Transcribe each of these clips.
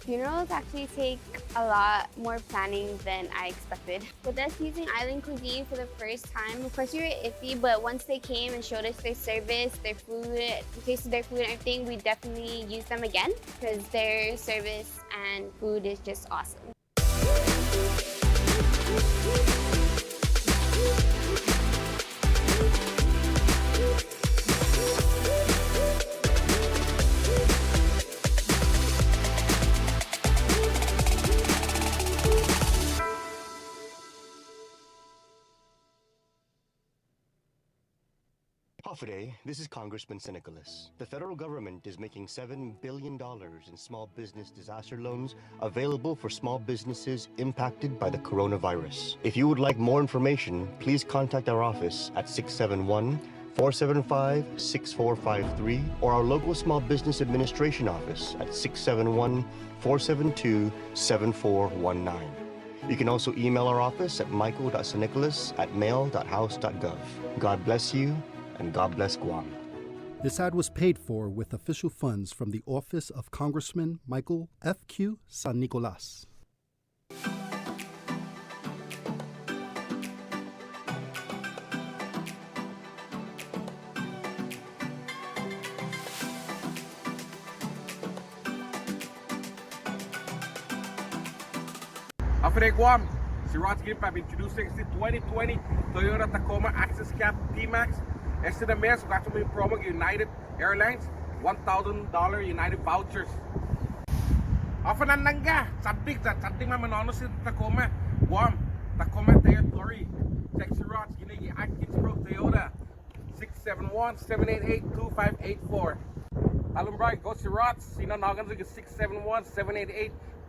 Funerals actually take a lot more planning than I expected. With us using island cuisine for the first time, of course we were iffy, but once they came and showed us their service, their food, tasted their food and everything, we definitely use them again because their service and food is just awesome. Today, this is Congressman Nicholas. The federal government is making $7 billion in small business disaster loans available for small businesses impacted by the coronavirus. If you would like more information, please contact our office at 671-475-6453 or our local Small Business Administration office at 671-472-7419. You can also email our office at michael.sanicholas@mail.house.gov. God bless you, and God bless Guam. This ad was paid for with official funds from the office of Congressman Michael F.Q. San Nicolas. After Guam, si Rod's Gimpap introducing the 2020 Toyota Tacoma Access Cap D-Max. Este na mes, got to be promo United Airlines, $1,000 United vouchers. After nananga, sabik man manono si Tacoma, Guam, Tacoma territory. Text si Rod's ginigi Atkins Pro Toyota, 671-788-2584. Talumbray, go si Rod's, sino nagan sa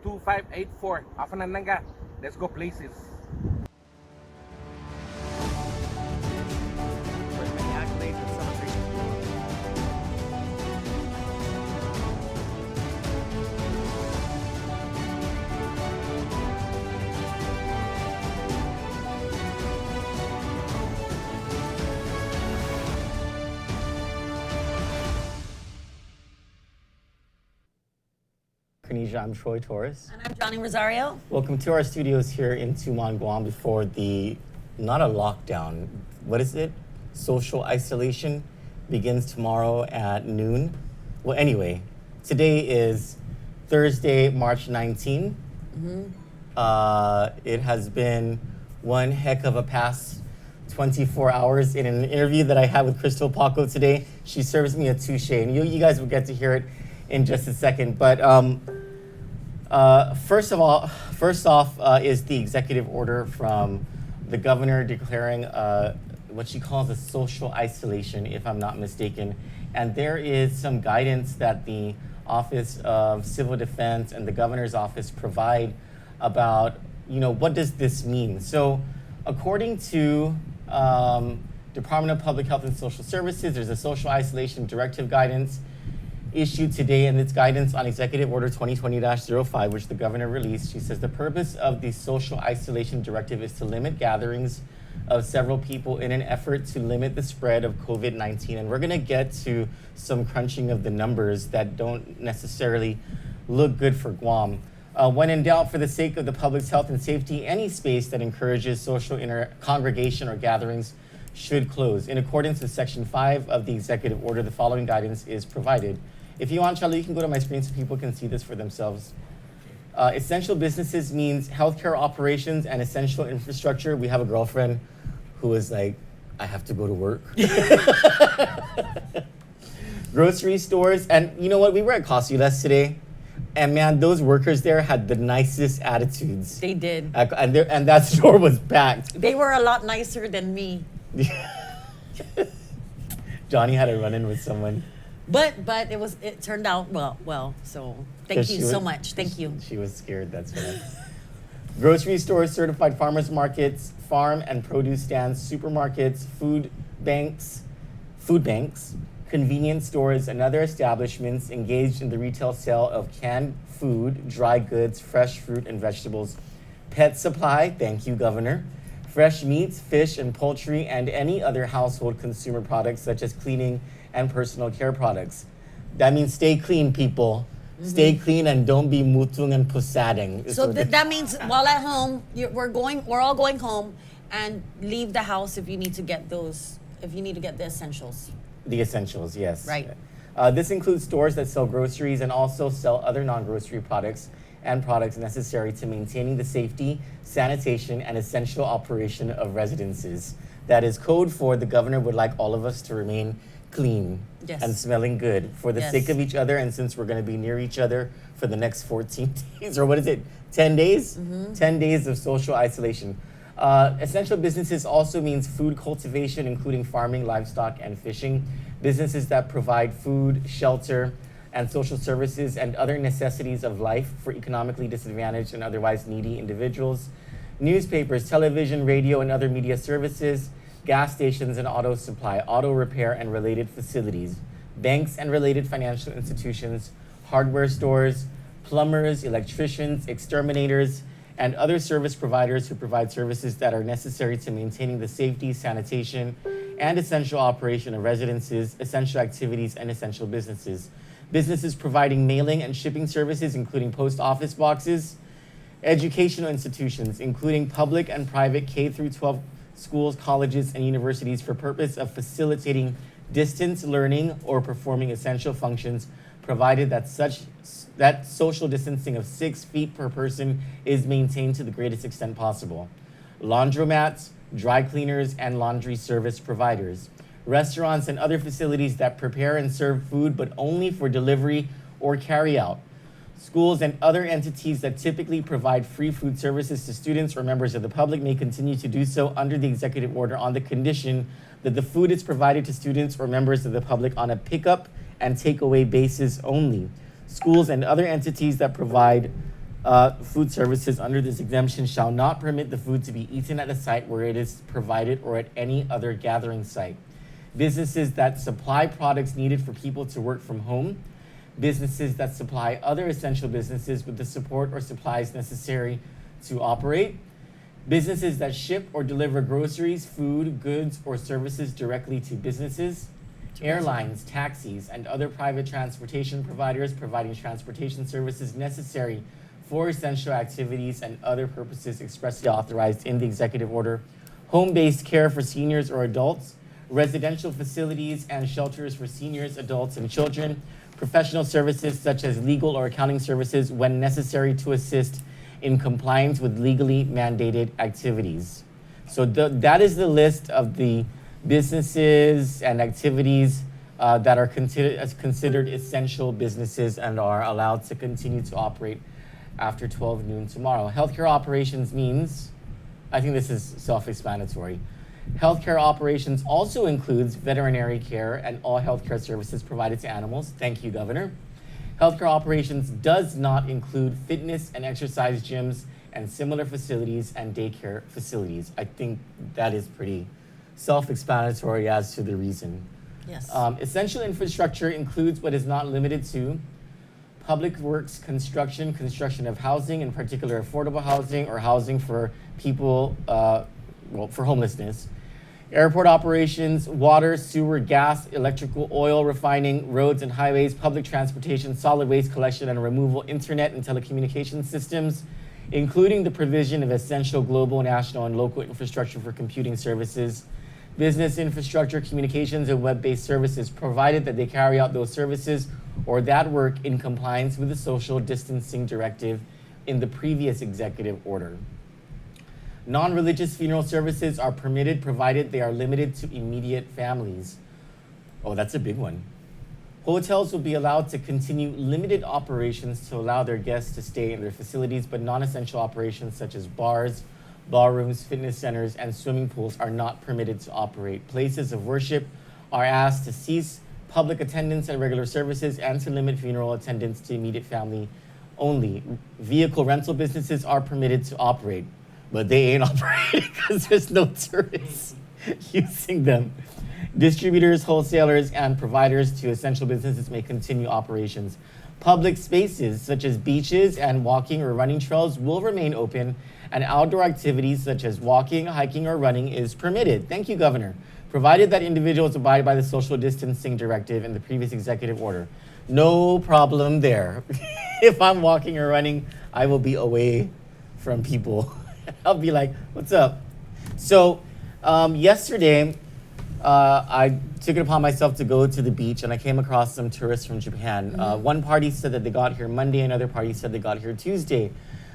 671-788-2584. After nananga, let's go places. I'm Troy Torres. And I'm Johnny Rosario. Welcome to our studios here in Tumon, Guam before the, not a lockdown, what is it? Social isolation begins tomorrow at noon. Well, anyway, today is Thursday, March 19. It has been one heck of a past 24 hours. In an interview that I had with Crystal Paco today, she serves me a touche, and you guys will get to hear it in just a second. But first off is the executive order from the governor declaring what she calls a social isolation, if I'm not mistaken. And there is some guidance that the Office of Civil Defense and the governor's office provide about, what does this mean? So according to Department of Public Health and Social Services, there's a social isolation directive guidance issued today, and it's guidance on Executive Order 2020-05, which the governor released. She says the purpose of the social isolation directive is to limit gatherings of several people in an effort to limit the spread of COVID-19. And we're going to get to some crunching of the numbers that don't necessarily look good for Guam. When in doubt, for the sake of the public's health and safety, any space that encourages social congregation or gatherings should close. In accordance with Section 5 of the Executive Order, the following guidance is provided. If you want, Charlie, you can go to my screen so people can see this for themselves. Essential businesses means healthcare operations and essential infrastructure. We have a girlfriend who is like, I have to go to work. Grocery stores, and you know what? We were at Cosules today, and man, those workers there had the nicest attitudes. They did. And that store was packed. They were a lot nicer than me. Johnny had a run-in with someone. But it turned out well. So thank you so much. Thank you. She was scared, that's why. Grocery stores, certified farmers markets, farm and produce stands, supermarkets, food banks, convenience stores, and other establishments engaged in the retail sale of canned food, dry goods, fresh fruit and vegetables, pet supply, thank you, Governor, fresh meats, fish and poultry, and any other household consumer products such as cleaning and personal care products. That means stay clean, people. Stay clean and don't be mutung and pusading. So that means while at home, we're all going home, and leave the house if you need to get the essentials. The essentials, yes. Right. This includes stores that sell groceries and also sell other non-grocery products and products necessary to maintaining the safety, sanitation, and essential operation of residences. That is code for the governor would like all of us to remain clean and smelling good for the sake of each other, and since we're going to be near each other for the next 14 days, or what is it, 10 days? 10 days of social isolation. Essential businesses also means food cultivation, including farming, livestock, and fishing. Businesses that provide food, shelter, and social services and other necessities of life for economically disadvantaged and otherwise needy individuals. Newspapers, television, radio, and other media services, gas stations and auto supply, auto repair and related facilities, banks and related financial institutions, hardware stores, plumbers, electricians, exterminators, and other service providers who provide services that are necessary to maintaining the safety, sanitation, and essential operation of residences, essential activities, and essential businesses. Businesses providing mailing and shipping services, including post office boxes, educational institutions, including public and private K through 12 schools, colleges, and universities for purpose of facilitating distance learning or performing essential functions, provided that social distancing of 6 feet per person is maintained to the greatest extent possible. Laundromats, dry cleaners, and laundry service providers. Restaurants and other facilities that prepare and serve food, but only for delivery or carry out. Schools and other entities that typically provide free food services to students or members of the public may continue to do so under the executive order on the condition that the food is provided to students or members of the public on a pickup and takeaway basis only. Schools and other entities that provide food services under this exemption shall not permit the food to be eaten at a site where it is provided or at any other gathering site. Businesses that supply products needed for people to work from home, businesses that supply other essential businesses with the support or supplies necessary to operate, businesses that ship or deliver groceries, food, goods, or services directly to businesses, airlines, taxis, and other private transportation providers providing transportation services necessary for essential activities and other purposes expressly authorized in the executive order, home-based care for seniors or adults, residential facilities and shelters for seniors, adults, and children, professional services such as legal or accounting services when necessary to assist in compliance with legally mandated activities. So that is the list of the businesses and activities that are considered essential businesses and are allowed to continue to operate after 12 noon tomorrow. Healthcare operations means, I think this is self-explanatory. Healthcare operations also includes veterinary care and all healthcare services provided to animals. Thank you, Governor. Healthcare operations does not include fitness and exercise gyms and similar facilities and daycare facilities. I think that is pretty self-explanatory as to the reason. Yes. Essential infrastructure includes but is not limited to public works construction of housing, in particular affordable housing or housing for people, for homelessness, airport operations, water, sewer, gas, electrical, oil refining, roads and highways, public transportation, solid waste collection and removal, internet and telecommunications systems, including the provision of essential global, national, and local infrastructure for computing services, business infrastructure, communications, and web-based services, provided that they carry out those services or that work in compliance with the social distancing directive in the previous executive order. Non-religious funeral services are permitted provided they are limited to immediate families. Oh, that's a big one. Hotels will be allowed to continue limited operations to allow their guests to stay in their facilities, but non-essential operations such as bars, ballrooms, fitness centers, and swimming pools are not permitted to operate. Places of worship are asked to cease public attendance at regular services and to limit funeral attendance to immediate family only. Vehicle rental businesses are permitted to operate, but they ain't operating because there's no tourists using them. Distributors, wholesalers, and providers to essential businesses may continue operations. Public spaces such as beaches and walking or running trails will remain open, and outdoor activities such as walking, hiking, or running is permitted. Thank you, Governor. Provided that individuals abide by the social distancing directive in the previous executive order. No problem there. If I'm walking or running, I will be away from people. I'll be like, what's up? So, yesterday, I took it upon myself to go to the beach, and I came across some tourists from Japan. One party said that they got here Monday, another party said they got here Tuesday,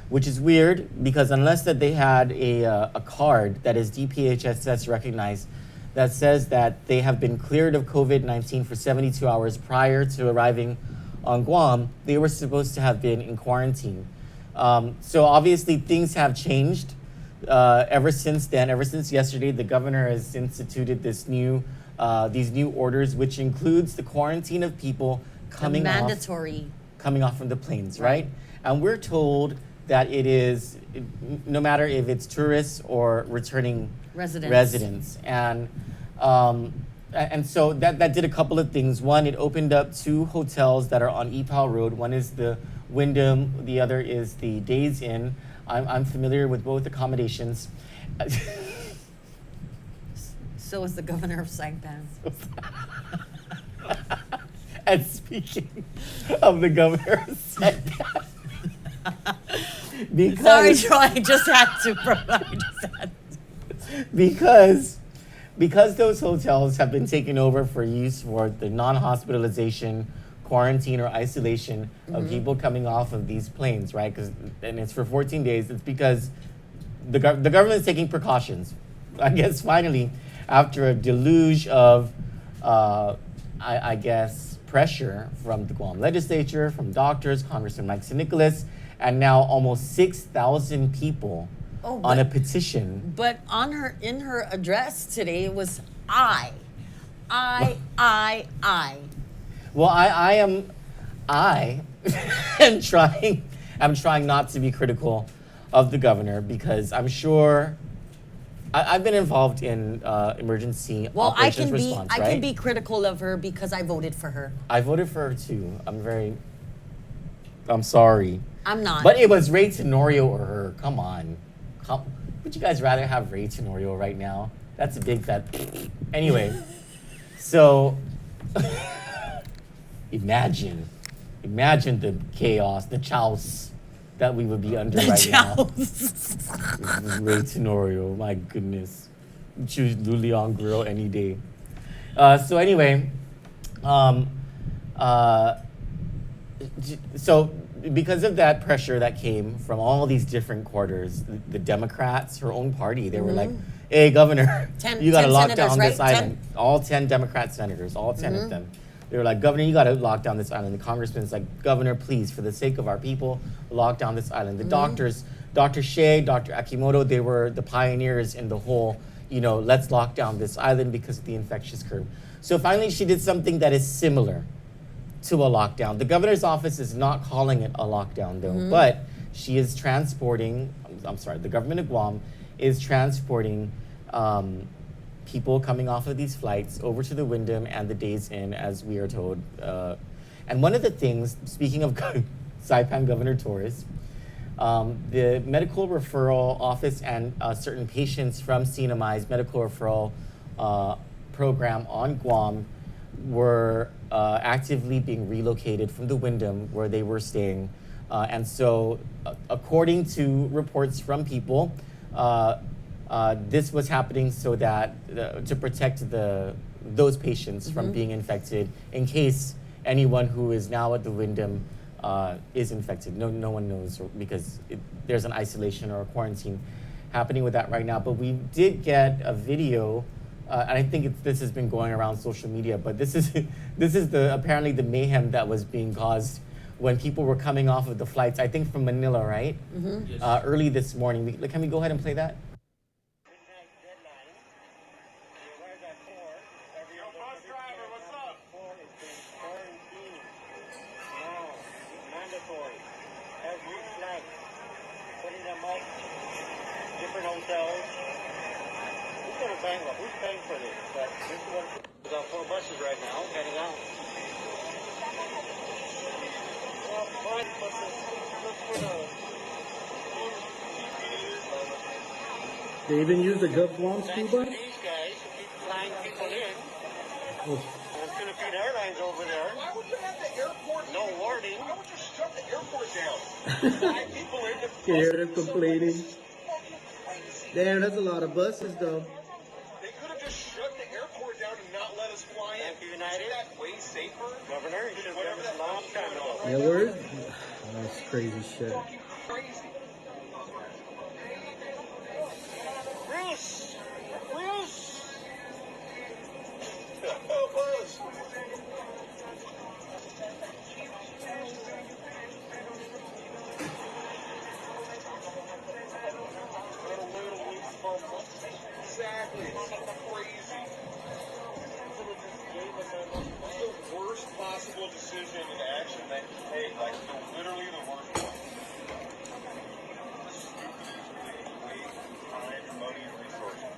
which is weird because unless that they had a card that is DPHSS recognized that says that they have been cleared of COVID-19 for 72 hours prior to arriving on Guam, they were supposed to have been in quarantine. So obviously things have changed ever since then. Ever since yesterday, the governor has instituted these new orders, which includes the quarantine of people coming mandatory. Coming off from the planes, right? And we're told that it is no matter if it's tourists or returning residents. And so that did a couple of things. One, it opened up 2 hotels that are on Ipao Road. One is the Wyndham, the other is the Days Inn. I'm familiar with both accommodations. So is the governor of Saipan. And speaking of the governor of Saipan, Sorry, Troy, I just had to. Because those hotels have been taken over for use for the non-hospitalization, quarantine, or isolation of people coming off of these planes, right? And it's for 14 days. It's because the government is taking precautions. I guess finally, after a deluge of, I guess, pressure from the Guam legislature, from doctors, Congressman Mike Nicholas, and now almost 6,000 people on a petition. But in her address today, it was I. Well, I am trying not to be critical of the governor because I'm sure I've been involved in emergency operations response, right? I can be critical of her because I voted for her. I voted for her too. I'm sorry. I'm not. But it was Ray Tenorio or her. Come on. Would you guys rather have Ray Tenorio right now? That's a big fat. Anyway, so imagine the chaos, the chaos that we would be under right now. Ray Tenorio, my goodness. Choose Luliang Grill any day. So anyway, so because of that pressure that came from all these different quarters, the Democrats, her own party, they were like, hey, Governor, you got to lock down this island. All 10 Democrat senators, all 10 of them. They were like, Governor, you got to lock down this island. The congressman's like, Governor, please, for the sake of our people, lock down this island. The doctors, Dr. Shea, Dr. Akimoto, they were the pioneers in the whole, let's lock down this island because of the infectious curve. So finally, she did something that is similar to a lockdown. The governor's office is not calling it a lockdown, though, but she is transporting, the government of Guam is transporting people coming off of these flights over to the Wyndham and the Days Inn, as we are told. And one of the things, speaking of Saipan Governor Torres, the medical referral office and certain patients from CNMI's medical referral program on Guam were actively being relocated from the Wyndham where they were staying. And so, according to reports from people, this was happening so that to protect those patients from being infected in case anyone who is now at the Wyndham is infected. No one knows because there's an isolation or a quarantine happening with that right now. But we did get a video, and I think this has been going around social media. But this is apparently the mayhem that was being caused when people were coming off of the flights. I think from Manila, right? Yes. Early this morning. Can we go ahead and play that? Different hotels. Who's going to pay? Who's paying for this? But this is what we got 4 buses right now heading out. Well, fine, but look for the. They even use the Guam school bus? These guys to keep flying people in. Oh. And it's going to American Airlines over there. Why would you have the airport? No warning. Why would you shut the airport down? 5 people in the Can you hear them complaining? fucking crazy. Damn, that's a lot of buses though. They could have just shut the airport down and not let us fly in. Thank you, United. Isn't that way safer? Governor, you should have done Whatever this that a long time ago. Yeah, word? That's crazy shit. Fucking crazy. Bruce! Bruce! Help us. Exactly. It's crazy. It's the worst possible decision and action that you take. Like, literally the worst one. Waste time, money, and resources.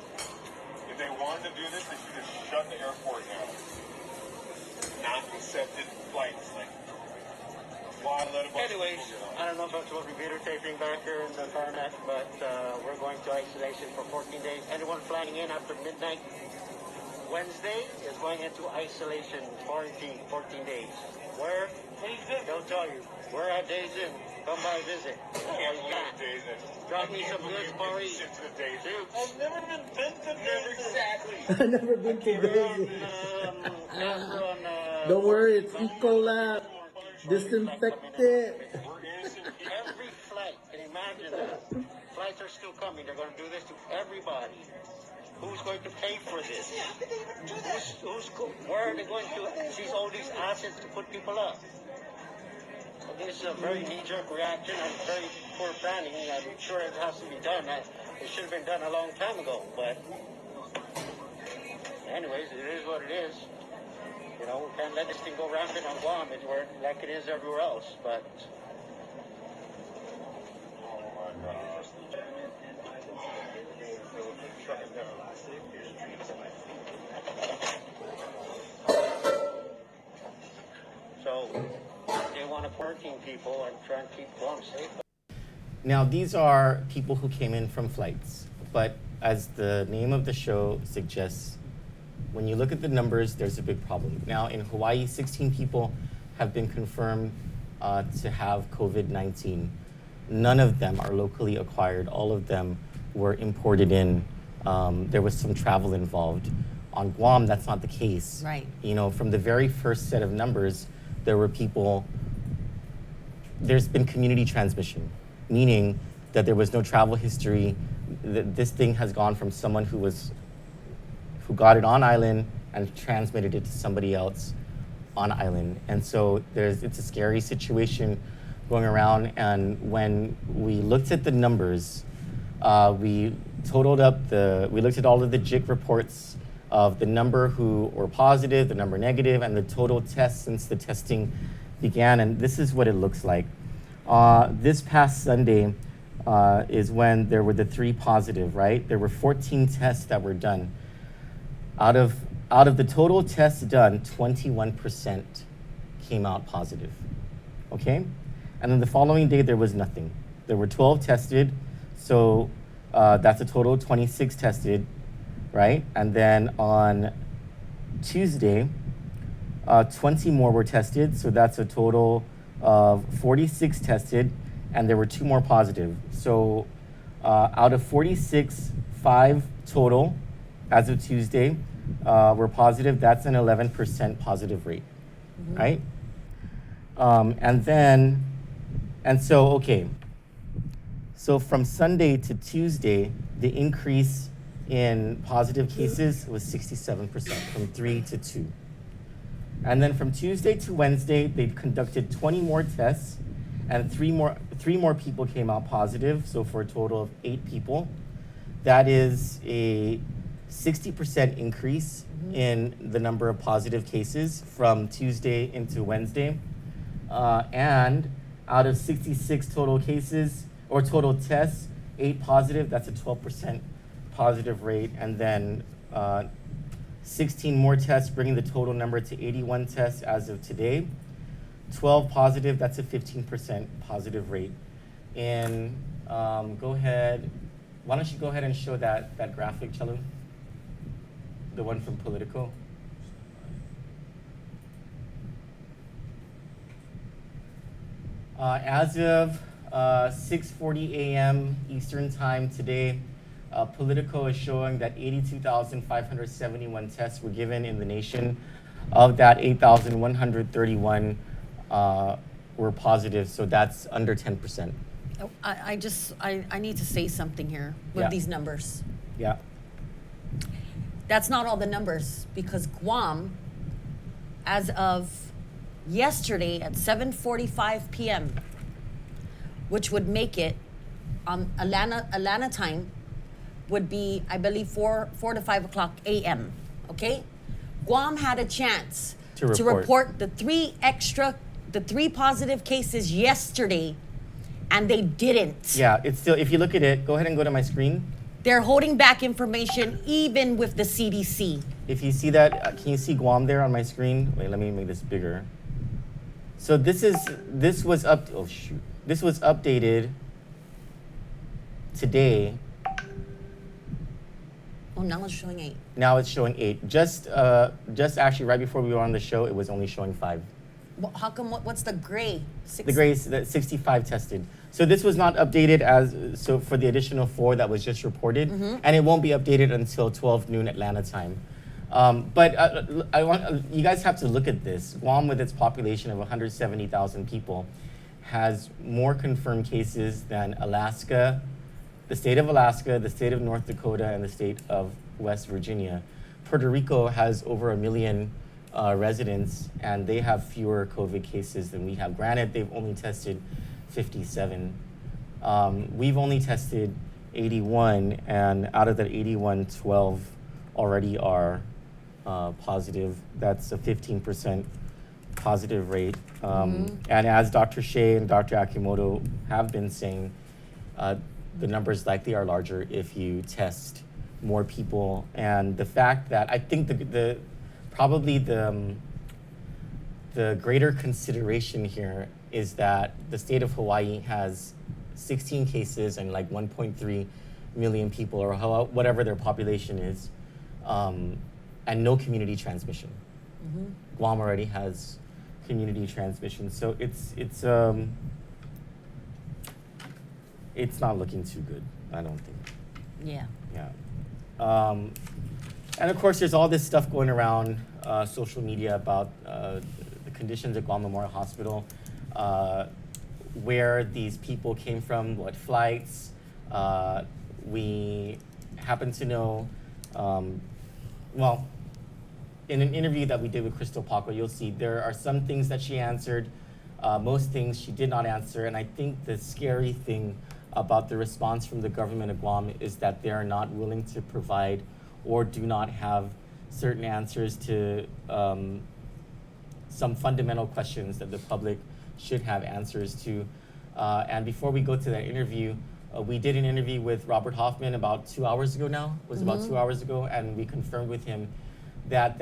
If they wanted to do this, they should have shut the airport down. Not accepted flights. Like, why let a bunch of Anyways, people get on? I don't know if it's what we're videotaping back here in the tarmac, but we're going to isolation for 14 days. Anyone flying in after midnight Wednesday is going into isolation, quarantine, 14 days. Where? They'll tell you. We're at Days Inn. Come by visit. Can't believe the days that. Drop me some goods, Barry. Shit to the days. Dude, I've never been to Never exactly. I've never been to we're Daisy. on, Don't worry, it's Ecolab. Disinfected. We're innocent people. every flight, and imagine that. Flights are still coming. They're going to do this to everybody. Who's going to pay for this? Where are they going to seize all these assets to put people up? So this is a very knee-jerk reaction and very poor planning. I'm sure it has to be done. It should have been done a long time ago. But anyways, it is what it is. You know, we can't let this thing go rampant on Guam. It's where, like it is everywhere else. But Oh my gosh. Shut it down. so they want to quarantine people and try and keep Guam safe. Now, these are people who came in from flights, but as the name of the show suggests, when you look at the numbers, there's a big problem. Now, in Hawaii, 16 people have been confirmed to have COVID-19. None of them are locally acquired. All of them were imported in. There was some travel involved. On Guam, that's not the case. Right. You know, from the very first set of numbers, there were people, there's been community transmission, meaning that there was no travel history. This thing has gone from someone who got it on island and transmitted it to somebody else on island. And so it's a scary situation going around. And when we looked at the numbers, we looked at all of the JIC reports of the number who were positive, the number negative, and the total tests since the testing began. And this is what it looks like. This past Sunday is when there were the 3 positive, right? There were 14 tests that were done. Out of the total tests done, 21% came out positive, okay? And then the following day, there was nothing. There were 12 tested, so that's a total of 26 tested, right? And then on Tuesday, 20 more were tested, so that's a total of 46 tested, and there were 2 more positive. So out of 46, 5 total as of Tuesday were positive. That's an 11% positive rate, right? So from Sunday to Tuesday, the increase in positive cases was 67%, from 3 to 2. And then from Tuesday to Wednesday, they conducted 20 more tests, and three more people came out positive, so for a total of 8 people. That is a 60% increase in the number of positive cases from Tuesday into Wednesday. And out of 66 total cases, or total tests, 8 positive, that's a 12% positive rate. And then 16 more tests, bringing the total number to 81 tests as of today. 12 positive, that's a 15% positive rate. And go ahead, why don't you go ahead and show that graphic, Chelu? The one from Politico. As of 6:40 a.m. Eastern Time today, Politico is showing that 82,571 tests were given in the nation. Of that, 8,131 were positive, so that's under 10%. I need to say something here with Yeah. these numbers. Yeah. That's not all the numbers, because Guam, as of yesterday at 7:45 p.m., which would make it on Atlanta time, would be, I believe, 4 to 5 o'clock a.m. Okay, Guam had a chance To to report. report the three positive cases yesterday, and they didn't. Yeah, it's still, if you look at it, go ahead and go to my screen. They're holding back information even with the CDC. If you see that, can you see Guam there on my screen? Wait, let me make this bigger. So this was updated today. Oh, now it's showing 8. Now it's showing 8. Just actually right before we were on the show, it was only showing 5. Well, how come? What's the gray? The grays, that 65 tested. So this was not updated so for the additional 4 that was just reported, and it won't be updated until 12 noon Atlanta time. But I want you guys have to look at this. Guam, with its population of 170,000 people, has more confirmed cases than Alaska, the state of Alaska, the state of North Dakota, and the state of West Virginia. Puerto Rico has over 1 million residents, and they have fewer COVID cases than we have. Granted, they've only tested 57. We've only tested 81, and out of that 81, 12 already are positive. That's a 15% positive rate. And as Dr. Shea and Dr. Akimoto have been saying, the numbers likely are larger if you test more people. And the fact that I think probably the greater consideration here is that the state of Hawaii has 16 cases and like 1.3 million people, or whatever their population is, and no community transmission. Guam already has community transmission, so it's not looking too good, I don't think. Yeah. Yeah. And of course, there's all this stuff going around social media about the conditions at Guam Memorial Hospital, where these people came from, what flights. We happen to know, well, in an interview that we did with Crystal Paco, you'll see there are some things that she answered, most things she did not answer, and I think the scary thing about the response from the government of Guam is that they are not willing to provide or do not have certain answers to some fundamental questions that the public should have answers to. And before we go to that interview, we did an interview with Robert Hoffman about 2 hours ago now. It was about 2 hours ago, and we confirmed with him that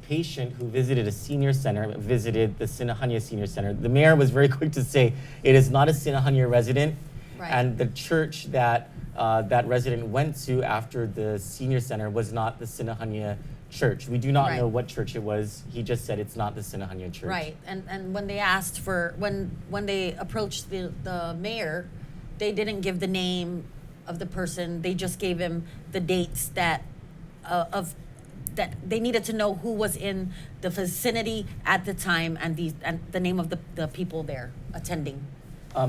patient who visited a senior center, visited the Sinahanya Senior Center. The mayor was very quick to say it is not a Sinahanya resident, and the church that that resident went to after the senior center was not the Sinahanya church. We do not know what church it was. He just said it's not the Sinahanya church. Right, and when they asked for, when they approached the mayor, they didn't give the name of the person. They just gave him the dates that that they needed to know who was in the vicinity at the time, and the name of the people there attending.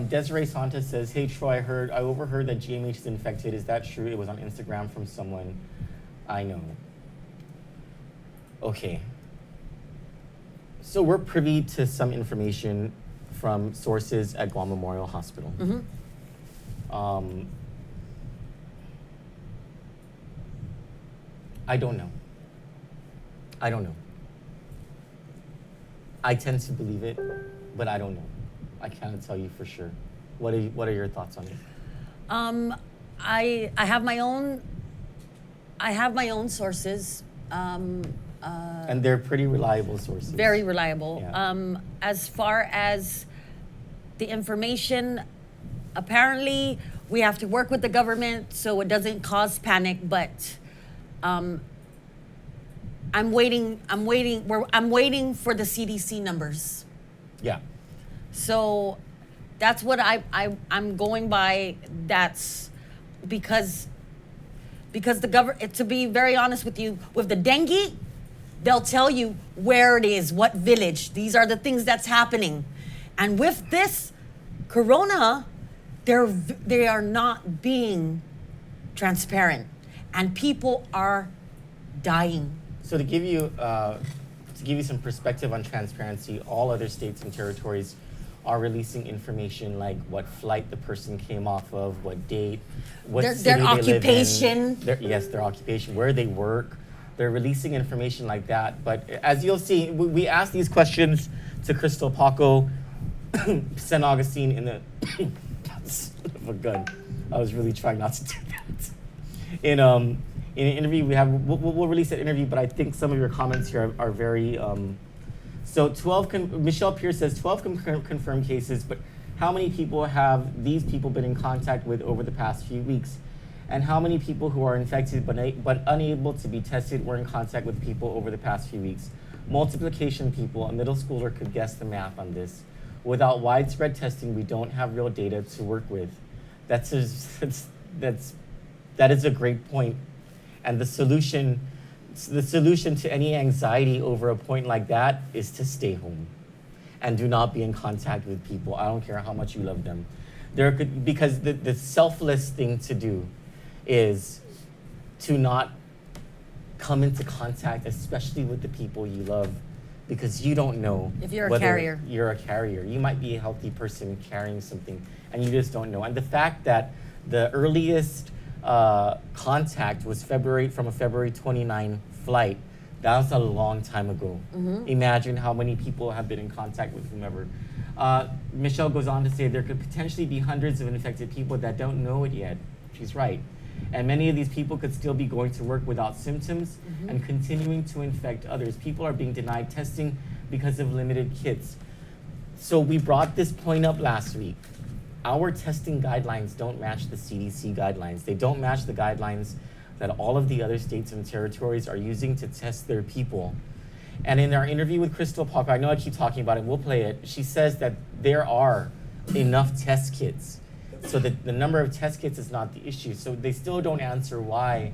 Desiree Santos says, "Hey Troy, I overheard that GMH is infected. Is that true? It was on Instagram from someone I know." Okay. So we're privy to some information from sources at Guam Memorial Hospital. I don't know. I tend to believe it, but I don't know. I can't tell you for sure. What are your thoughts on it? I have my own sources. And they're pretty reliable sources. Very reliable. Yeah. As far as the information, apparently we have to work with the government so it doesn't cause panic, but I'm waiting for the CDC numbers. Yeah. So that's what I'm going by. That's because the government, to be very honest with you, with the dengue, they'll tell you where it is, what village. These are the things that's happening. And with this corona, they are not being transparent, and people are dying. So to give you some perspective on transparency, all other states and territories are releasing information like what flight the person came off of, what date, what Their city they occupation. live in, their occupation, where they work. They're releasing information like that. But as you'll see, we asked these questions to Crystal Paco, St. Augustine in the son of a gun. I was really trying not to do that. In an interview we'll release that interview, but I think some of your comments here are very. So Michelle Pierce says 12 confirmed cases, but how many people have these people been in contact with over the past few weeks? And how many people who are infected but unable to be tested were in contact with people over the past few weeks? Multiplication people, a middle schooler could guess the math on this. Without widespread testing, we don't have real data to work with. That is a great point. And the solution to any anxiety over a point like that is to stay home and do not be in contact with people. I don't care how much you love them. Because the selfless thing to do is to not come into contact, especially with the people you love, because you don't know if you're a whether carrier. You're a carrier. You might be a healthy person carrying something, and you just don't know. And the fact that the earliest contact was from a February 29 flight, that was a long time ago. Mm-hmm. Imagine how many people have been in contact with whomever. Michelle goes on to say there could potentially be hundreds of infected people that don't know it yet. She's right. And many of these people could still be going to work without symptoms and continuing to infect others. People are being denied testing because of limited kits. So we brought this point up last week. Our testing guidelines don't match the CDC guidelines. They don't match the guidelines that all of the other states and territories are using to test their people. And in our interview with Crystal Paco, I know I keep talking about it, we'll play it. She says that there are enough test kits. So the number of test kits is not the issue. So they still don't answer why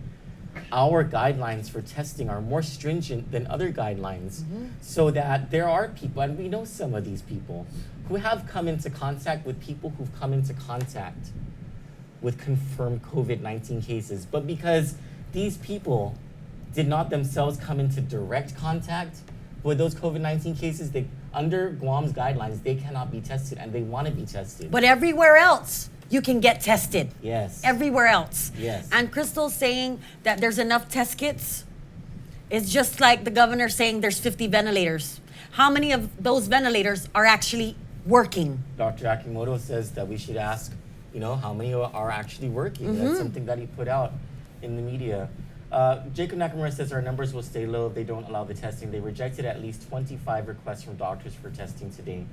our guidelines for testing are more stringent than other guidelines, so that there are people, and we know some of these people, who have come into contact with people who've come into contact with confirmed COVID-19 cases. But because these people did not themselves come into direct contact with those COVID-19 cases, under Guam's guidelines, they cannot be tested, and they want to be tested. But everywhere else, you can get tested. Yes. Everywhere else. Yes. And Crystal's saying that there's enough test kits. It's just like the governor saying there's 50 ventilators. How many of those ventilators are actually working? Dr. Akimoto says that we should ask, how many are actually working. That's something that he put out in the media. Jacob Nakamura says our numbers will stay low if they don't allow the testing. They rejected at least 25 requests from doctors for testing today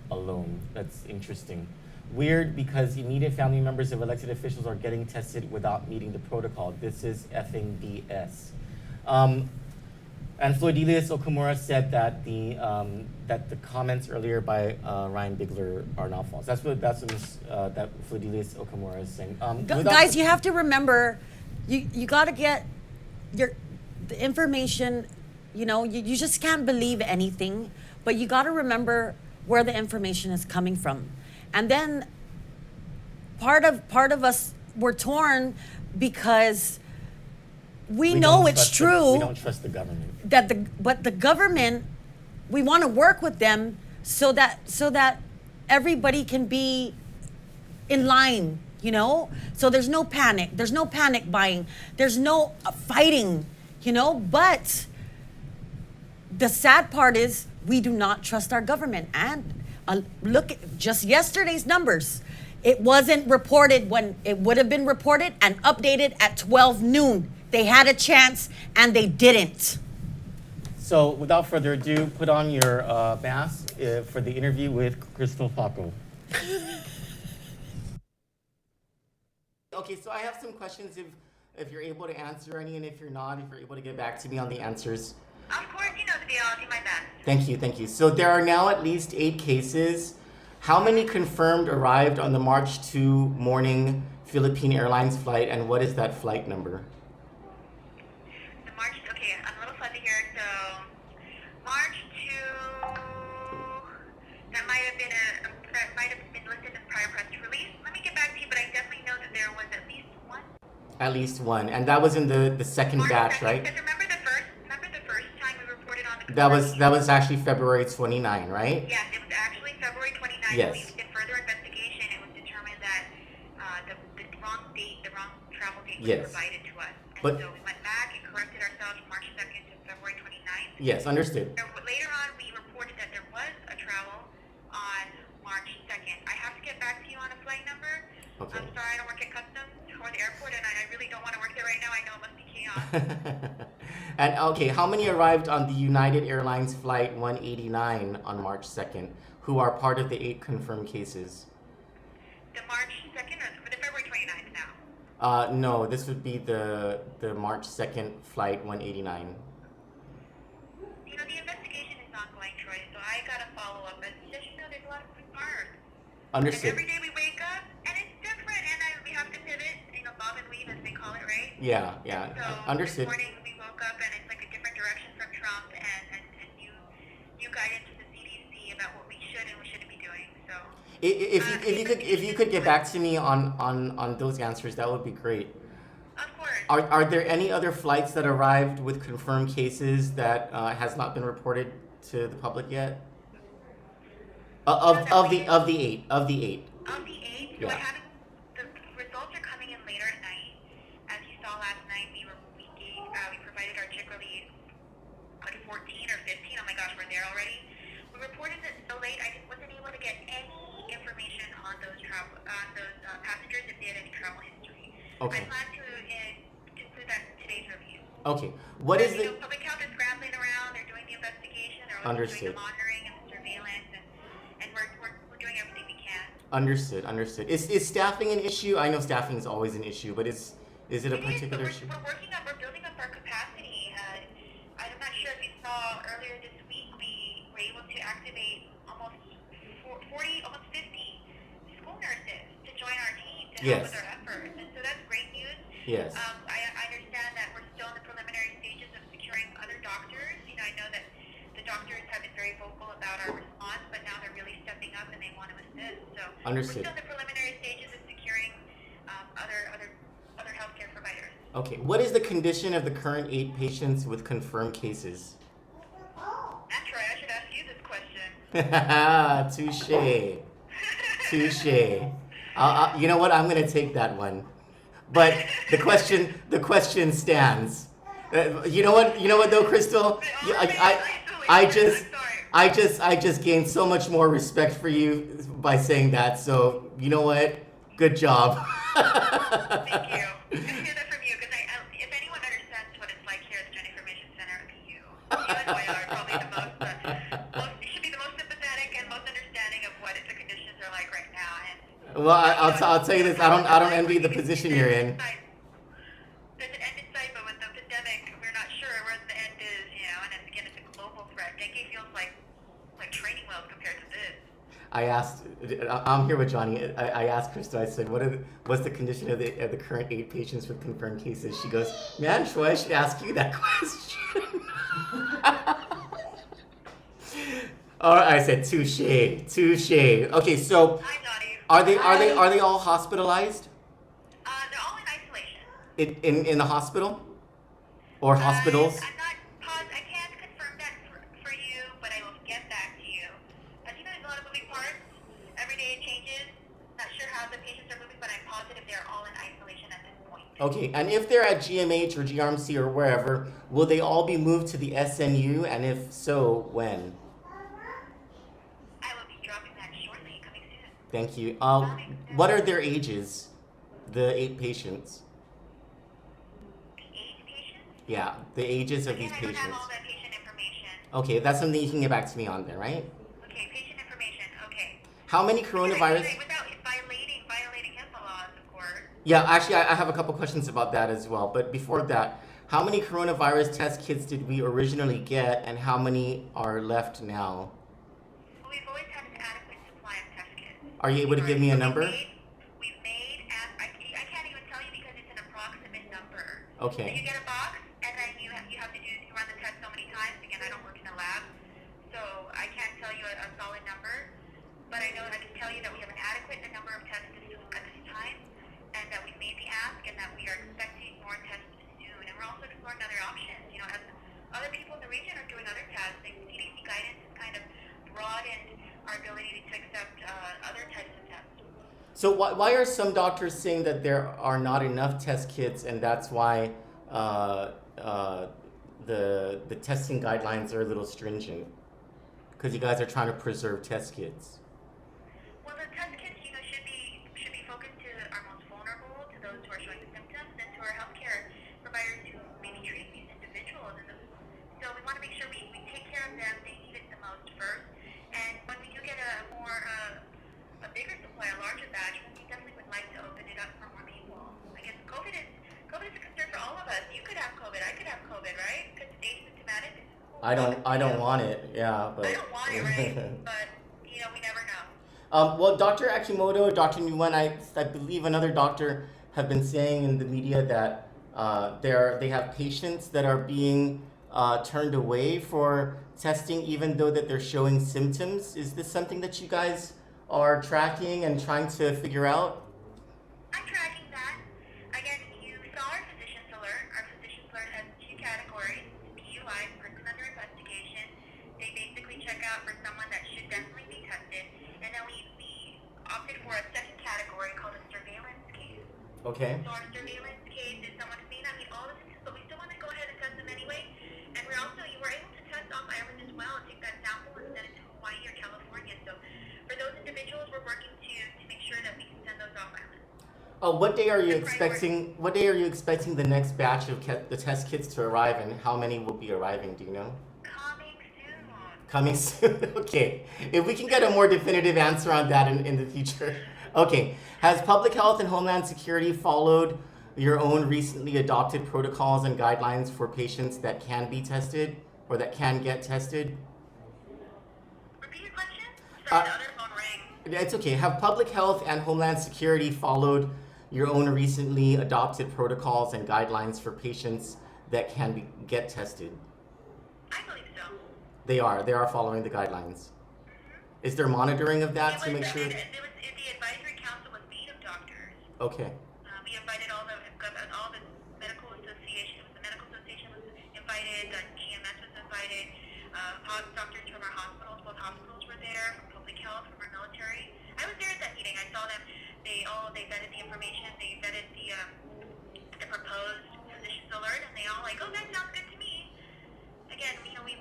alone. That's interesting. Weird, because immediate family members of elected officials are getting tested without meeting the protocol. This is effing BS. And Floydelius Okamura said that the comments earlier by Ryan Bigler are not false. That's what that Floydelius Okamura is saying. Guys, you have to remember, you got to get the information. You just can't believe anything, but you got to remember where the information is coming from. And then part of us were torn because we know it's true. We don't trust the government. But the government, we want to work with them so that everybody can be in line, So there's no panic. There's no panic buying. There's no fighting, But the sad part is we do not trust our government. And look at just yesterday's numbers. It wasn't reported when it would have been reported and updated at 12 noon. They had a chance and they didn't. So without further ado, put on your mask for the interview with Crystal Paco. Okay, so I have some questions if you're able to answer any, and if you're not, if you're able to get back to me on the answers. Of course, the deal. I'll do my best. Thank you. So there are now at least 8 cases. How many confirmed arrived on the March 2 morning Philippine Airlines flight, and what is that flight number? The March, okay, I'm a little fuzzy here. So, March 2, that might have been listed in prior press release. Let me get back to you, but I definitely know that there was at least one. At least one, and that was in the second March batch, 2nd, right? because remember the first time we reported on the That was actually February 29, right? Yes, it was actually February 29th. Yes. We did further investigation. It was determined that the wrong date, the wrong travel date was Yes. provided to us. And But- so we went back and corrected ourselves from March 2nd to February 29th. Yes, understood. Later on, we reported that there was a travel on March 2nd. I have to get back to you on a flight number. Okay. I'm sorry, I don't work at customs or the airport, and I really don't want to work there right now. I know it must be chaos. And okay, how many arrived on the United Airlines flight 189 on March 2nd, who are part of the 8 confirmed cases? The March 2nd or the February 29th now? No, this would be the March 2nd flight 189. You know, the investigation is ongoing, Troy, so I gotta follow up. And just, you know, there's a lot of moving parts. And Understood. every day we wake up, and it's different, and we have to pivot, you know, bob and weave, as they call it, right? Yeah, So understood. this morning we woke up, and it's like a different direction from Trump, and new guidance to the CDC about what we should and we shouldn't be doing. So If you could get back to me on those answers, that would be great. of course. Are there any other flights that arrived with confirmed cases that has not been reported to the public yet? Of the 8. Of the eight, so Yeah. I haven't. The results are coming in later at night. As you saw last night, we provided our chick release like 14 or 15. Oh my gosh, we're there already. We reported it so late, I just wasn't able to get any information on those passengers if they had any travel history. Okay. I plan to conclude that in today's review. Okay. What is You the know, public health is scrambling around. They're doing the investigation. They're also doing Understood. the monitoring and the surveillance, and we're doing everything we can. Understood. Is staffing an issue? I know staffing is always an issue, but is it a It is, but particular issue? we're building up our capacity. I'm not sure if you saw earlier this week, we were able to activate almost 40, almost 50 school nurses to join our team to help Yes. with our efforts. And so that's great news. Yes. I understand that we're still in the preliminary stages of securing other doctors. You know, I know that the doctors have been very vocal about our response, but now they're really stepping up and they want to assist. So Understood. we're still in the preliminary stages of securing other healthcare providers. Okay. What is the condition of the current 8 patients with confirmed cases? Troy, I should ask you this question. Touche. You know what? I'm gonna take that one. But the question stands. You know what though, Crystal? I just gained so much more respect for you by saying that. So you know what? Good job. Thank you. Good to hear that from you, because if anyone understands what it's like here at the Joint Information Center, it's you. You and Moya are probably you should be the most sympathetic and most understanding of what the conditions are like right now. And Well, I'll tell you this. I don't envy the position you're in. There's an end in sight, but with the pandemic, we're not sure where the end is, you know. And again, it's a global threat. Dengue feels like training wheels compared to this. I'm here with Johnny. I asked Krista, I said, what's the condition of the current 8 patients with confirmed cases? She goes, man, Troy, I should ask you that question. All right, I said, touche. Okay, so Hi, Dottie. are they all hospitalized They're all in isolation. in the hospital or hospitals? I'm not I can't confirm that for you, but I will get back to you. As you know, there's a lot of moving parts. Every day it changes. Not sure how the patients are moving, but I'm positive they're all in isolation at this point. Okay, and if they're at GMH or GRMC or wherever, will they all be moved to the SNU? And if so, when? I will be dropping that shortly, coming soon. Thank you. What are their ages? The 8 patients. The age patients? Yeah, the ages of Again, these I don't patients. have all that patient information. Okay, that's something you can get back to me on then, right? Okay, patient information. Okay. How many coronavirus? Without violating HIPAA laws, of course. Yeah, actually, I have a couple questions about that as well. But before that, how many coronavirus test kits did we originally get, and how many are left now? Well, we've always had an adequate supply of test kits. Are you able to give me a number? We've made, and I can't even tell you because it's an approximate number. Okay. So you get a box, and then you have to you run the test so many times. Again, I don't work in a lab, so I can't tell you a solid number. But I know I can tell you that we have an adequate number of tests at this time, and that we've made the ask, and that we are expecting more tests soon. And we're also exploring other options. You know, as other people in the region are doing other tests, the CDC guidance has kind of broadened our ability to accept other types of tests. So why are some doctors saying that there are not enough test kits, and that's why the testing guidelines are a little stringent? Because you guys are trying to preserve test kits. Well, the test kits, you know, should be focused to our most vulnerable, to those who are showing symptoms, and to our healthcare providers who may be treating these individuals. So we want to make sure we take care of them. They need it the most first. And when we do get a bigger supply, a larger batch, we definitely would like to open it up for more people. I guess COVID is a concern for all of us. You could have COVID. I could have COVID, right? Because it's asymptomatic. I don't want it. Yeah, but I don't want it, right? But you know, we never know. Well, Dr. Akimoto, Dr. Nguyen, I believe another doctor have been saying in the media that they have patients that are being turned away for testing even though that they're showing symptoms. Is this something that you guys are tracking and trying to figure out? I'm tracking that. Again, you saw our physician's alert. Our physician's alert has two categories: PUI, person under investigation. They basically check out for someone that should definitely be tested, and then we opted for a second category called a surveillance case. Okay. So our surveillance case is someone who may not meet all the symptoms, but we still want to go ahead and test them anyway. And you were able to test off Ireland as well, take that sample and send it to Hawaii or California. So for those individuals, we're working to make sure that we can send those off Ireland. What day are you expecting? What day are you expecting the next batch of the test kits to arrive, and how many will be arriving? Do you know? Coming soon. Okay. If we can get a more definitive answer on that in the future. Okay. Has Public Health and Homeland Security followed your own recently adopted protocols and guidelines for patients that can be tested or that can get tested? Repeat your question? Sorry, the other phone rang. It's okay. Have Public Health and Homeland Security followed your own recently adopted protocols and guidelines for patients that can get tested? I believe so. They are following the guidelines. Mm-hmm. Is there monitoring of that to make sure? The advisory council was made of doctors. Okay. We invited all the medical associations. The medical association was invited. The GMS was invited. Doctors from our hospitals, both hospitals were there. From public health, from our military. I was there at that meeting. I saw them. They vetted the information. They vetted the proposed physician's alert, and they all like, oh, that sounds good to me. Again, you know, we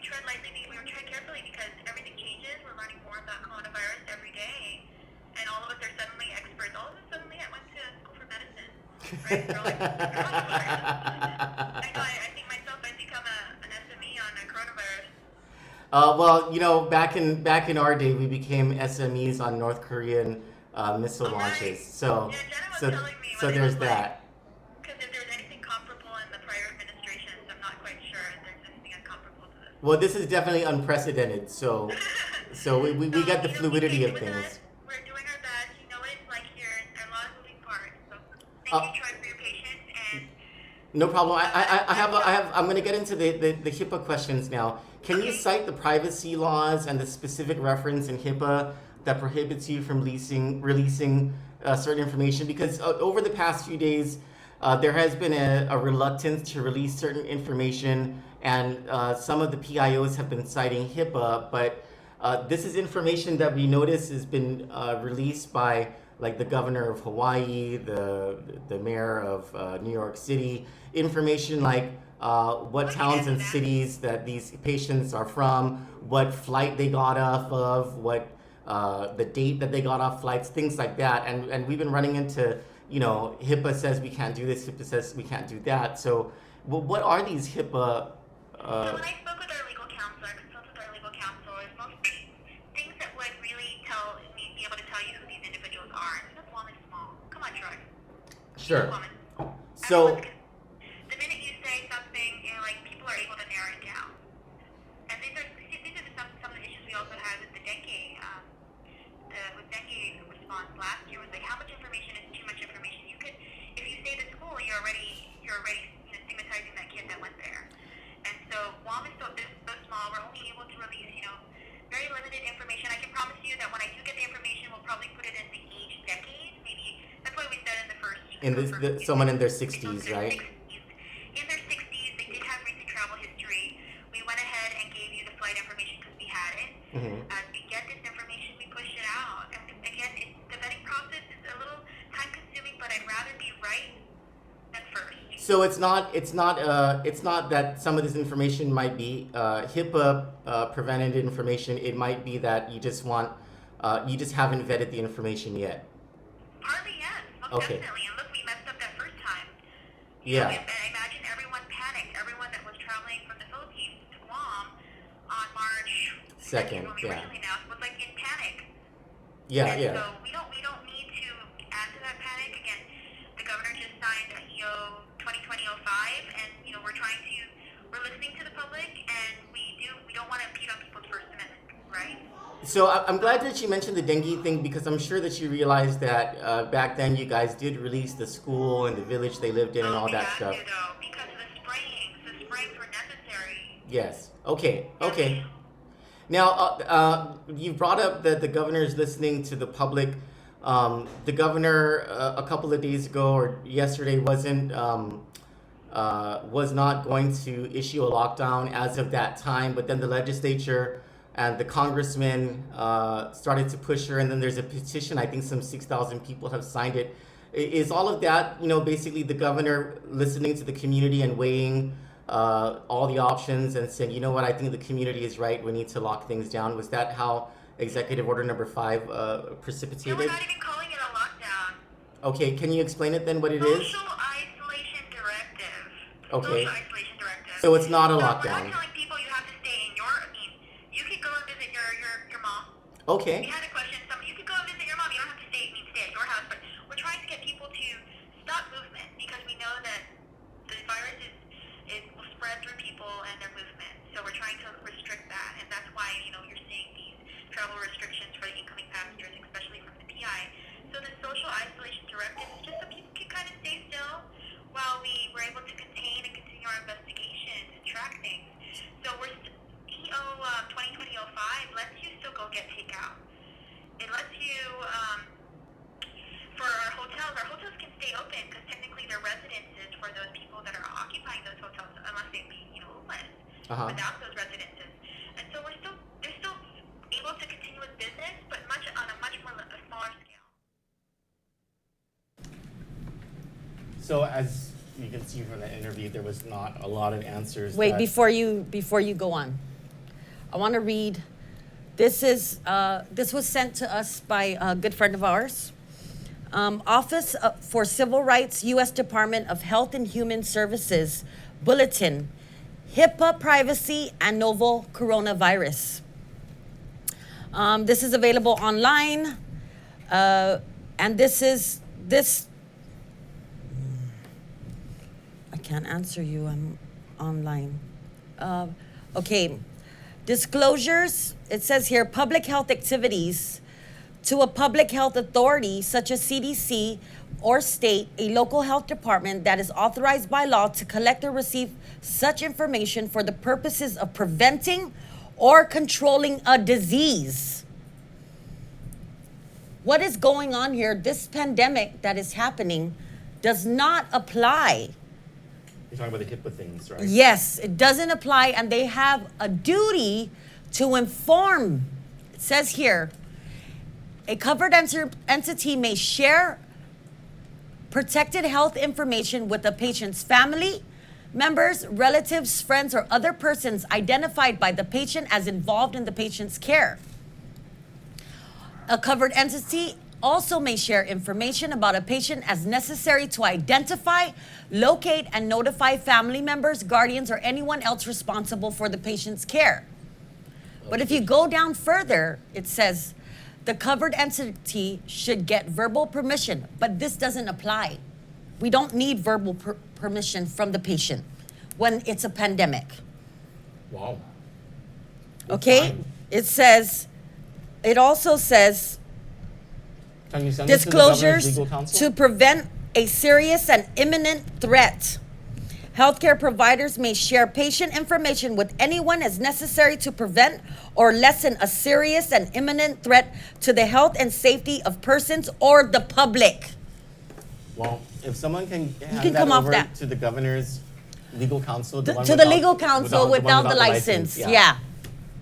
tread lightly, we tread carefully because everything changes. We're learning more about coronavirus every day, and all of us are suddenly experts. All of us suddenly I went to school for medicine, right? We're all like, I think myself I've become an SME on coronavirus. Well, you know, back in our day, we became SMEs on North Korean missile launches. So, yeah, Jenna was so, telling me so there's that. Because if there's anything comparable in the prior administrations, I'm not quite sure if there's anything as comparable to this. Well, this is definitely unprecedented. So we got the fluidity of things. We're doing our best. You know what it's like here. There are a lot of moving parts. So thank you, Troy, for your patience. And no problem. I'm going to get into the HIPAA questions now. Can you cite the privacy laws and the specific reference in HIPAA that prohibits you from releasing certain information? Because over the past few days, there has been a reluctance to release certain information, and some of the PIOs have been citing HIPAA, but this is information that we notice has been released by like the governor of Hawaii, the mayor of New York City, information like what towns and cities that these patients are from, what flight they got off of, what the date that they got off flights, things like that. And we've been running into, you know, HIPAA says we can't do this, HIPAA says we can't do that. So what are these HIPAA? So when I spoke with our legal counsel, I consulted with our legal counsel, it's mostly things that would really be able to tell you who these individuals are. And this one is small. Come on, Troy. Sure. So the minute you say something, you know, like people are able to narrow it down. And these are some of the issues we also have with the dengue. With dengue, In someone in their 60s, right? In their 60s, they did have recent travel history. We went ahead and gave you the flight information because we had it. As we get this information, we push it out. And again, the vetting process is a little time consuming, but I'd rather be right than first. So it's not that some of this information might be HIPAA prevented information. It might be that you just haven't vetted the information yet. Partly, yes, most Okay. definitely. And look, we messed up that first time. Yeah. And I imagine everyone panicked. Everyone that was traveling from the Philippines to Guam on March 2nd, when we yeah. originally announced, was like in panic. Yeah, And yeah. so we don't need to add to that panic. Again, the governor just signed a EO 2020-05, and we're listening to the public, and we don't want to impede on people's First Amendment, right? So I'm glad that you mentioned the dengue thing, because I'm sure that you realized that back then you guys did release the school and the village they lived in and all that stuff. We had to, though, because of the sprayings were necessary. Yes. Okay. Okay. Now, you brought up that the governor is listening to the public. The governor a couple of days ago or yesterday was not going to issue a lockdown as of that time, but then the legislature and the congressmen started to push her, and then there's a petition. I think some 6,000 people have signed it. Is all of that, basically the governor listening to the community and weighing all the options and saying, you know what, I think the community is right, we need to lock things down? Was that how Executive Order number 5 precipitated? No, we're not even calling it a lockdown. Okay, can you explain it then, what it is? Social isolation directive. Okay. Social isolation directive. So it's not a So lockdown. we're not telling people you have to stay in you could go and visit your mom. Okay. We had a question. You could go and visit your mom. You don't have to stay at your house. But we're trying to get people to stop movement because we know that the virus will spread through people and their movement. So we're trying to restrict that, and that's why you're seeing these travel restrictions for the incoming passengers, especially from the PI. So the social isolation directive is just so people can kind of stay still while we were able to contain and continue our investigations and track things. So EO 2020-05 lets you still go get takeout. It lets you, for our hotels can stay open because technically they're residences for those people that are occupying those hotels, unless they be, homeless without those residences. And so they're still able to continue with business, but on a much more a smaller scale. So as you can see from the interview, there was not a lot of answers. Wait, before you go on, I want to read. This was sent to us by a good friend of ours. Office for Civil Rights, U.S. Department of Health and Human Services, Bulletin, HIPAA privacy and novel coronavirus. This is available online, and this. I can't answer you. I'm online. Okay. Disclosures. It says here public health activities to a public health authority such as CDC or state, a local health department that is authorized by law to collect or receive such information for the purposes of preventing or controlling a disease. What is going on here? This pandemic that is happening does not apply. You're talking about the HIPAA things, right? Yes, it doesn't apply, and they have a duty to inform. It says here, a covered entity may share protected health information with a patient's family, members, relatives, friends, or other persons identified by the patient as involved in the patient's care. A covered entity also may share information about a patient as necessary to identify, locate, and notify family members, guardians, or anyone else responsible for the patient's care. But if you go down further, it says the covered entity should get verbal permission, but this doesn't apply. We don't need verbal permission from the patient when it's a pandemic. Wow. Okay? It also says Can you send this to the governor's disclosures legal counsel? to prevent a serious and imminent threat. Healthcare providers may share patient information with anyone as necessary to prevent or lessen a serious and imminent threat to the health and safety of persons or the public. Well, if someone can hand can that come off over that. to the governor's legal counsel, the one To the without- legal counsel one without the license. Yeah.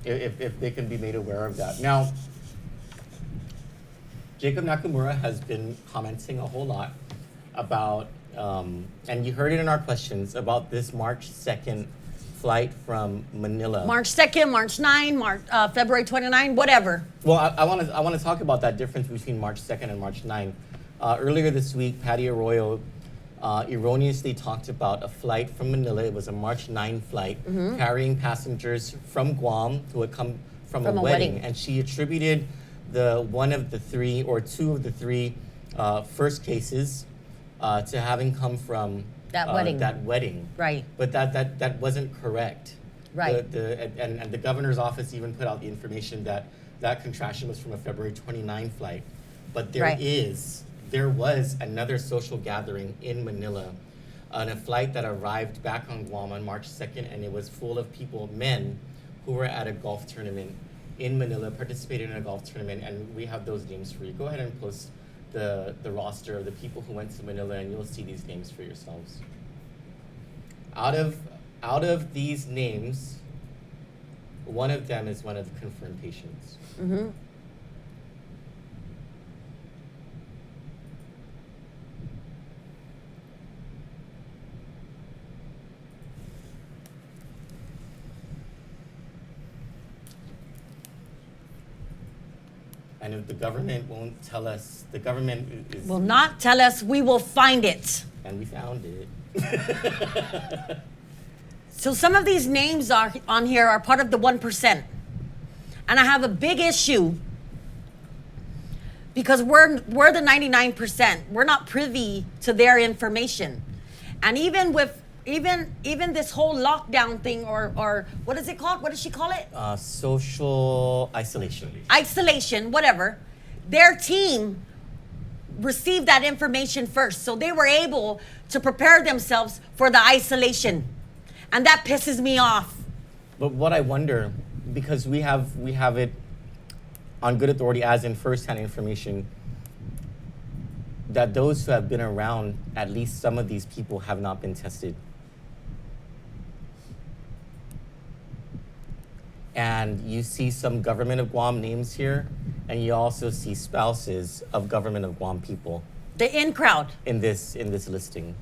If they can be made aware of that. Now, Jacob Nakamura has been commenting a whole lot about, and you heard it in our questions, about this March 2nd flight from Manila. March 2nd, March 9, February 29, whatever. Well, I want to talk about that difference between March 2nd and March 9. Earlier this week, Patty Arroyo erroneously talked about a flight from Manila. It was a March 9 flight carrying passengers from Guam who had come from a wedding. And she attributed one of the three or two of the three first cases to having come from That wedding. That wedding. Right. But that wasn't correct. Right. And the governor's office even put out the information that that contraction was from a February 29 flight. But there was another social gathering in Manila on a flight that arrived back on Guam on March 2nd, and it was full of people, men, who were at a golf tournament in Manila, participated in a golf tournament, and we have those names for you. Go ahead and post the roster of the people who went to Manila, and you'll see these names for yourselves. Out of these names, one of them is one of the confirmed patients. Mm-hmm. And if the government won't tell us, the government is... Will not tell us, we will find it. And we found it. So some of these names are on here are part of the 1%. And I have a big issue because we're the 99%. We're not privy to their information. And even with even this whole lockdown thing or what is it called? What does she call it? Social isolation. Isolation, whatever. Their team received that information first. So they were able to prepare themselves for the isolation. And that pisses me off. But what I wonder, because we have it on good authority as in first-hand information, that those who have been around, at least some of these people have not been tested. And you see some government of Guam names here, and you also see spouses of government of Guam people. The in crowd. In this listing.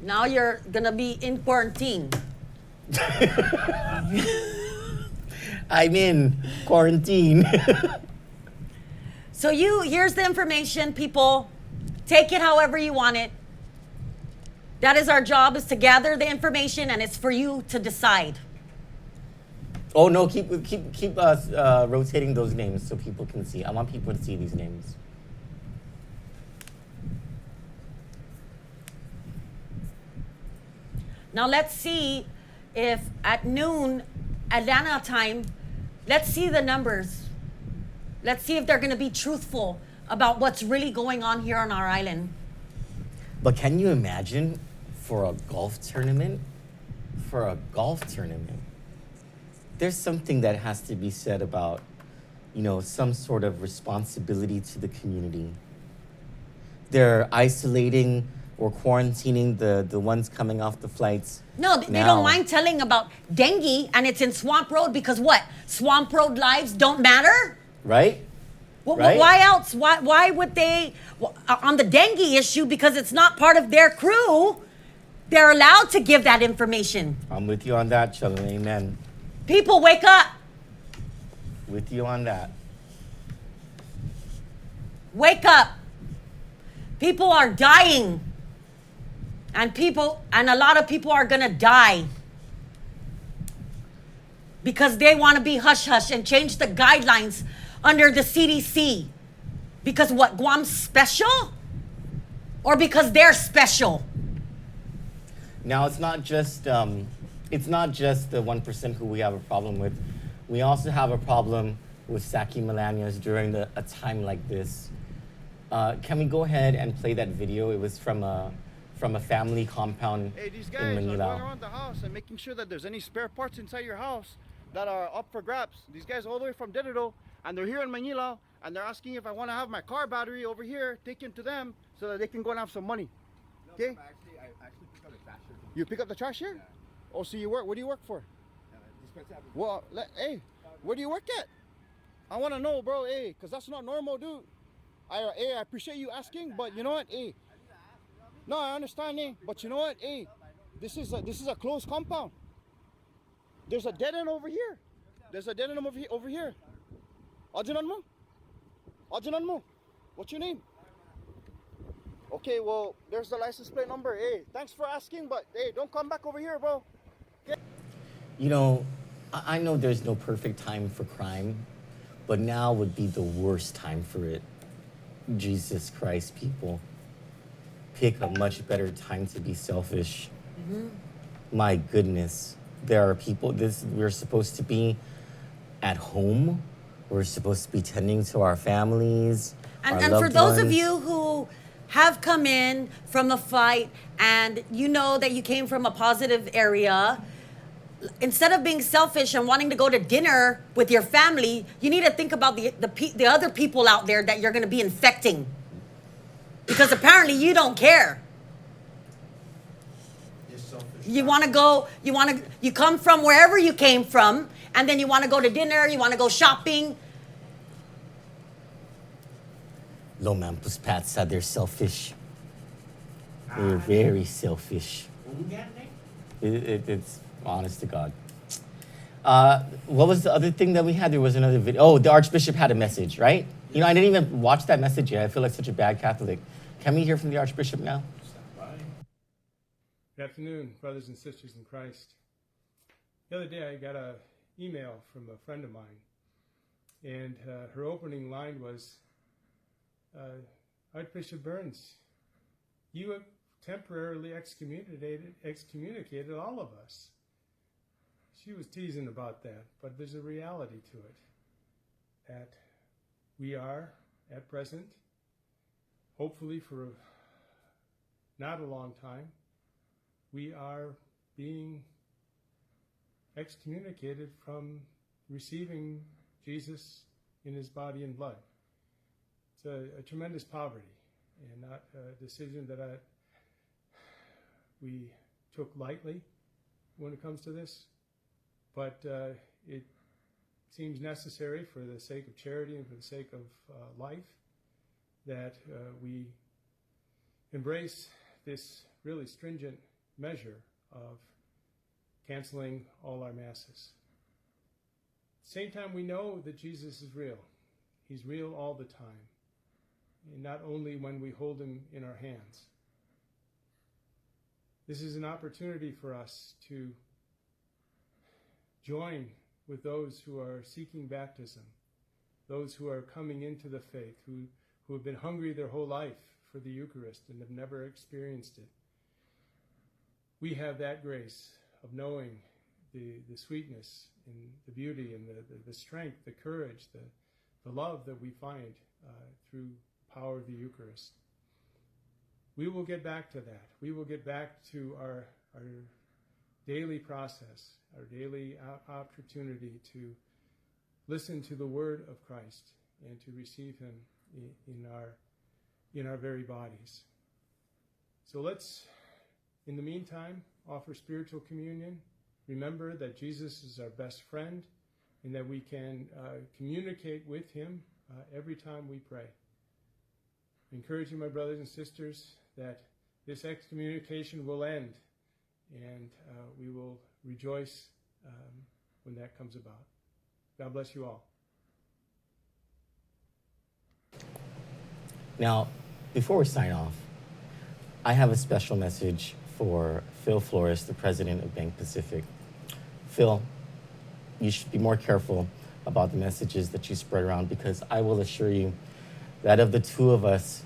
Now you're gonna be in quarantine. I'm in quarantine. So here's the information, people. Take it however you want it. That is our job, is to gather the information, and it's for you to decide. Oh no, keep rotating those names so people can see. I want people to see these names. Now let's see if at noon, Atlanta time, let's see the numbers. Let's see if they're gonna be truthful about what's really going on here on our island. But can you imagine for a golf tournament? There's something that has to be said about, some sort of responsibility to the community. They're isolating or quarantining the ones coming off the flights. No, they don't mind telling about dengue, and it's in Swamp Road because what? Swamp Road lives don't matter? Right? Right? Why else? Why would they, on the dengue issue, because it's not part of their crew, they're allowed to give that information. I'm with you on that, Children. Amen. People, wake up. With you on that. Wake up. People are dying. And a lot of people are gonna die because they want to be hush-hush and change the guidelines under the CDC. Because what, Guam's special? Or because they're special? Now, it's not just the 1% who we have a problem with. We also have a problem with Saki Milanios during a time like this. Can we go ahead and play that video? It was from a family compound these guys in are Manila. going around the house and making sure that there's any spare parts inside your house that are up for grabs. These guys all the way from Didido and they're here in Manila, and they're asking if I want to have my car battery over here taken to them so that they can go and have some money. Okay? I actually pick up the trash here. You pick up the trash here? Yeah. Oh, so you work? What do you work for? Well, hey, where do you work at? I want to know, bro. Hey, cause that's not normal, dude. I appreciate you asking, but you know what? Hey, no, I understand, but you know what? Hey, this is a closed compound. There's a dead end over here. There's a dead end over here. Ajinan mo? Ajinan mo? What's your name? Okay, well, there's the license plate number. Hey, thanks for asking, but hey, don't come back over here, bro. Okay? You know, I know there's no perfect time for crime, but now would be the worst time for it. Jesus Christ, people. Pick a much better time to be selfish. My goodness. There are people, we're supposed to be at home. We're supposed to be tending to our families. And our for loved those of ones. you who have come in from the fight and you know that you came from a positive area, instead of being selfish and wanting to go to dinner with your family, you need to think about the other people out there that you're going to be infecting. Because apparently you don't care. You want to go, you come from wherever you came from, and then you want to go to dinner, you want to go shopping. Loman Puspat said they're selfish. They're very selfish. It's honest to God. What was the other thing that we had? There was another video. Oh, the Archbishop had a message, right? You know, I didn't even watch that message yet. I feel like such a bad Catholic. Can we hear from the Archbishop now? Good afternoon, brothers and sisters in Christ. The other day I got an email from a friend of mine, and her opening line was, Archbishop Burns, you have temporarily excommunicated all of us. She was teasing about that, but there's a reality to it, that we are, at present, hopefully for not a long time, we are being excommunicated from receiving Jesus in his body and blood. It's a tremendous poverty, and not a decision that we took lightly when it comes to this, but it seems necessary for the sake of charity and for the sake of life that we embrace this really stringent measure of canceling all our masses. At the same time, we know that Jesus is real. He's real all the time, and not only when we hold him in our hands. This is an opportunity for us to join with those who are seeking baptism, those who are coming into the faith, who have been hungry their whole life for the Eucharist and have never experienced it. We have that grace of knowing the sweetness and the beauty and the strength, the courage, the love that we find through the power of the Eucharist. We will get back to that. We will get back to our daily process, our daily opportunity to listen to the word of Christ and to receive him in our very bodies. So let's, in the meantime, offer spiritual communion. Remember that Jesus is our best friend and that we can communicate with him every time we pray. I encourage you, my brothers and sisters, that this excommunication will end, and we will rejoice when that comes about. God bless you all. Now, before we sign off, I have a special message for Phil Flores, the president of Bank Pacific. Phil, you should be more careful about the messages that you spread around, because I will assure you that of the two of us,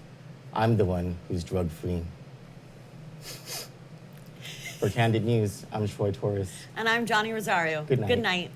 I'm the one who's drug-free. For Kandit News, I'm Troy Torres. And I'm Johnny Rosario. Good night. Good night.